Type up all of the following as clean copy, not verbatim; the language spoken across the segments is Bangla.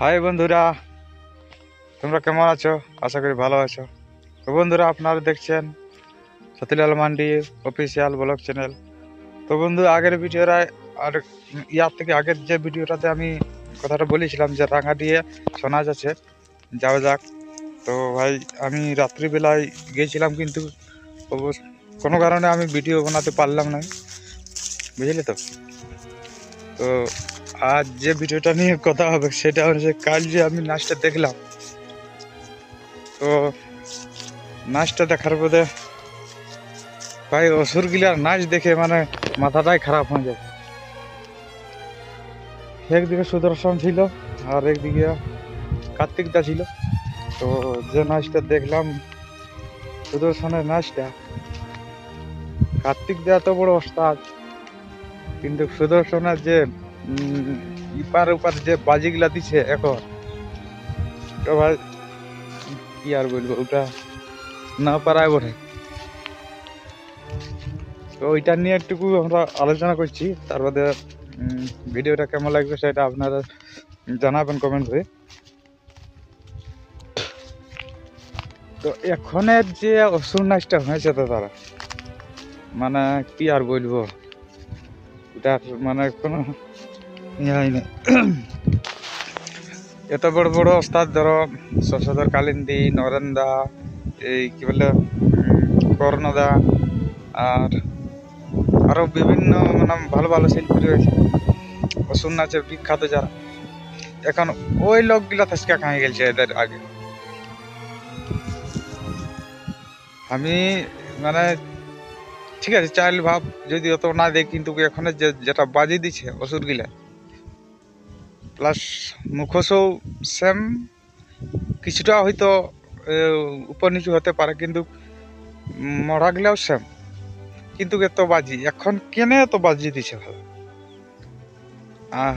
হাই বন্ধুরা, তোমরা কেমন আছো? আশা করি ভালো আছো। তো বন্ধুরা, আপনারা দেখছেন Satilal mandi official blog channel. তো বন্ধু, আগের ভিডিওটা আর ইয়ার থেকে আগের যে ভিডিওটাতে আমি কথাটা বলেছিলাম যে রাঙা দিয়ে শোনা যাচ্ছে, যাওয়া যাক। তো ভাই, আমি রাত্রিবেলায় গিয়েছিলাম, কিন্তু কোনো কারণে আমি ভিডিও বানাতে পারলাম না, বুঝলি তো। তো আজ যে ভিডিওটা নিয়ে কথা হবে সেটা হচ্ছে, কাল যে আমি নাচটা দেখলাম, তো নাচটা দেখার পরে ভাই অসুরগুলার নাচ দেখে মানে মাথাটাই খারাপ হয়ে যায়। একদিকে সুদর্শন ছিল আর একদিকে কার্তিক দা ছিল। তো যে নাচটা দেখলাম, সুদর্শনের নাচটা, কার্তিক দা এত বড় ওস্তাদ, কিন্তু সুদর্শনের যে ইপার উপার যে বাজিগুলা দিছে এখন, তো ভাই কি আর বলবো, ওটা না পারায় বটে। তো ওইটা নিয়ে একটুকু আমরা আলোচনা করছি, তার বাদে ভিডিওটা কেমন লাগবে সেটা আপনারা জানাবেন কমেন্ট করে। তো এখনের যে অসুর নাচটা হয়েছে, তো তারা মানে কি আর বলবো, এটার মানে কোনো ইয়ে নেই। এত বড় বড় ওস্তাদ, ধরো শশধর কালিন্দী, নরেন্দা, এই কি বলে কর্ণদা, আর আরো বিভিন্ন মানে ভালো ভালো শিল্পী রয়েছে অসুর নাচের বিখ্যাত যারা, এখন ওই লোকগুলা থেকে খাই গেছে এদের আগে। আমি মানে ঠিক আছে, চাইল ভাব যদি অত না দেয়, কিন্তু এখন যেটা বাজি দিচ্ছে অসুরগুলা, প্লাস মুখোশও সেম, কিছুটা হয়তো উপর নিচু হতে পারে, কিন্তু মরাগুলাও সেম। কিন্তু এত বাজি এখন কেন এত বাজি দিছে ভালো?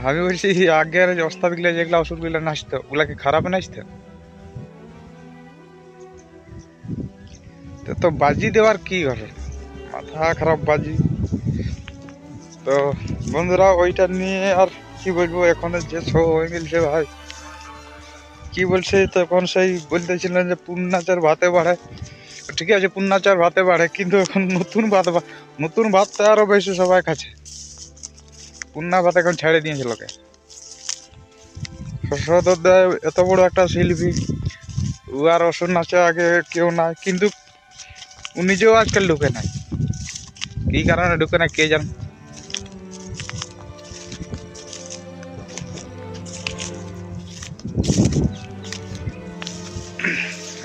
আমি বলছি, আগের ওস্তাদগুলা যেগুলা অসুরগুলা নাচতো, ওগুলা কি খারাপ নাচতো? তো বাজি দেওয়ার কি ঘটে, মাথা খারাপ বাজি। তো বন্ধুরা, ওইটা নিয়ে আর কি বলবো, এখন যে শো হয়ে গেছে ভাই, কি বলছে তখন সেই বলতেছিলেন যে পুন্নাচার ভাতে বাড়ে। ঠিক আছে, পুন্নাচার ভাতে বাড়ে, কিন্তু এখন নতুন ভাতটা আরো বেশি সবাই খাচ্ছে। পুন্না ভাত এখন ছেড়ে দিয়েছে লোকে। শশধর এত বড় একটা শিল্পী, ও আর অসুর নাচে আগে কেউ নাই, কিন্তু ও নিজেও আজকাল ঢুকে নাই। কি কারণে ঢুকে না কে জানে।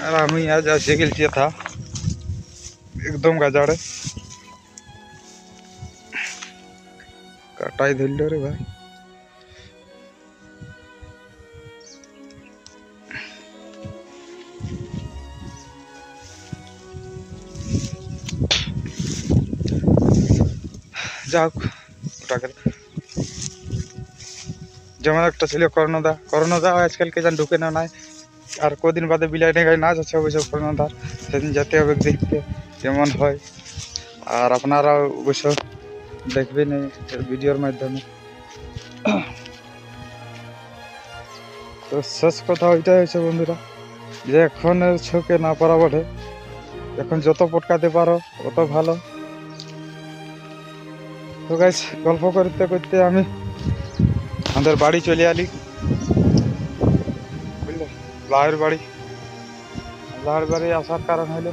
আর আমি আজ এসে গেছি থা একদম গাজাড়ে, কাটাই ধরল রে ভাই। যাক, ওটাকে যেমন একটা ছিল কর্ণদা আজকাল কে জান ঢুকে না নাই। আর কদিন বাদে বিলাই গায়ে নাচ আছে অবশ্য কর্ণদার, সেদিন যেতে হবে দেখতে কেমন হয়। আর আপনারা অবশ্য দেখবেন এই ভিডিওর মাধ্যমে। তো শেষ কথা ওইটাই হয়েছে বন্ধুরা, যে এখনের ছকে না পারা বটে, এখন যত পটকাতে পারো তত ভালো। তো গাইস, গল্প করতে করতে আমি আমাদের বাড়ি চলে আলি, বুঝলে, লাহের বাড়ি আসার কারণ হলো,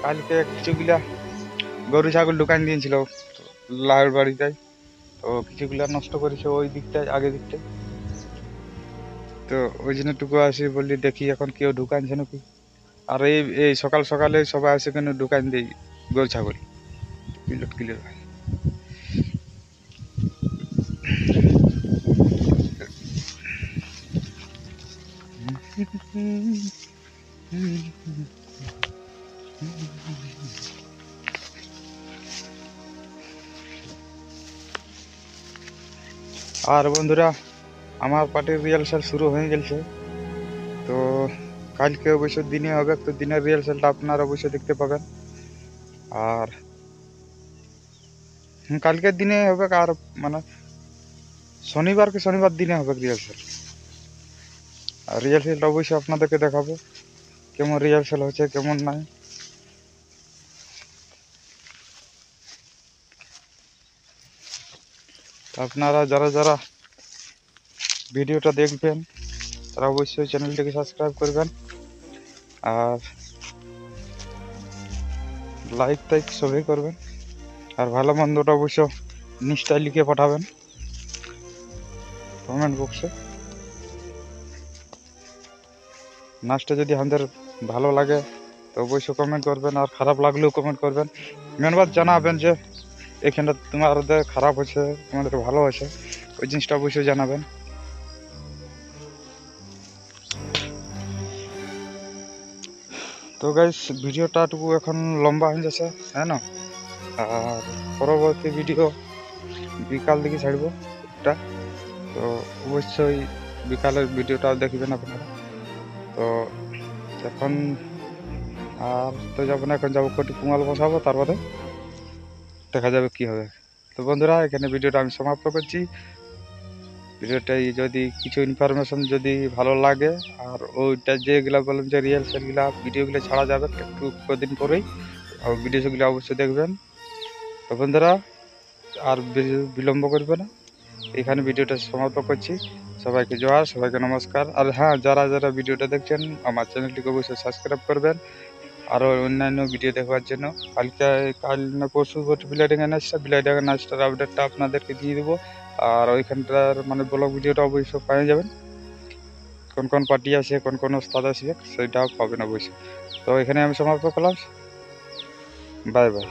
কালকে কিছুগুলা গরু ছাগল দোকান দিয়েছিল লাহের বাড়িটাই, তো কিছুগুলা নষ্ট করেছে ওই দিকটায়, আগে দিকটায়। তো ওই জন্য টুকু আসি, বললি দেখি এখন কেউ ঢুকানছে নাকি। আর এই এই সকাল সকালে সবাই আসে কেন ঢুকান দিই গরু ছাগল, কিলো কিলো ভাই। আর বন্ধুরা, আমার পার্টির রিহার্সাল শুরু হয়ে গেছে। তো কালকে অবশ্য দিনে হবে, তো দিনের রিহার্সালটা আপনারা অবশ্যই দেখতে পাবেন। আর কালকের দিনে হবে, আর মানে শনিবার দিনে হবে রিহার্সাল। আর রিহার্সেলটা অবশ্যই আপনাদেরকে দেখাবো কেমন রিহার্সেল হচ্ছে কেমন নাই। তো আপনারা যারা যারা ভিডিওটা দেখবেন তারা অবশ্যই চ্যানেলটিকে সাবস্ক্রাইব করবেন আর লাইক টাইক সবই করবেন আর ভালো মন্দটা অবশ্য নিশ্চয় লিখে পাঠাবেন কমেন্ট বক্সে। নাচটা যদি আমাদের ভালো লাগে তো অবশ্যই কমেন্ট করবেন আর খারাপ লাগলেও কমেন্ট করবেন। মেনবার জানাবেন যে এখানটা তোমাদের খারাপ হচ্ছে তোমাদের ভালো আছে ওই জিনিসটা অবশ্যই জানাবেন। তো গাইস ভিডিওটাটুকু এখন লম্বা হয়ে যাচ্ছে হ্যাঁ না, আর পরবর্তী ভিডিও বিকাল দিকে ছাড়বো একটা, তো অবশ্যই বিকালের ভিডিওটাও দেখবেন আপনারা। তো এখন আর তো যাবো না, এখন যাবো কটি পুঙাল বসাবো, তারপরে দেখা যাবে কি হবে। তো বন্ধুরা এখানে ভিডিওটা আমি সমাপ্ত করছি। ভিডিওটাই যদি কিছু ইনফরমেশন যদি ভালো লাগে আর ওইটা যেগুলা বললাম যে রিহার্সালগুলা ভিডিওগুলো ছাড়া যাবে একটু কদিন পরেই, আর ভিডিওগুলো অবশ্যই দেখবেন। তো বন্ধুরা আর বিলম্ব করবে না, এখানে ভিডিওটা সমাপ্ত করছি। সবাইকে জোহার, সবাইকে নমস্কার। আর হ্যাঁ, যারা যারা ভিডিওটা দেখছেন আমার চ্যানেলটিকে অবশ্যই সাবস্ক্রাইব করবেন আরও অন্যান্য ভিডিও দেখবার জন্য। কাল না পরশু বিলাইডাঙ্গা নাচটার আপডেটটা আপনাদেরকে দিয়ে দেবো। আর ওইখানটার মানে ব্লগ ভিডিওটা অবশ্যই পেয়ে যাবেন, কোন কোন পার্টি আছে কোন কোন ওস্তাদ আসবে সেটাও পাবেন অবশ্যই। তো এখানে আমি সমাপ্ত করলাম, বাই বাই।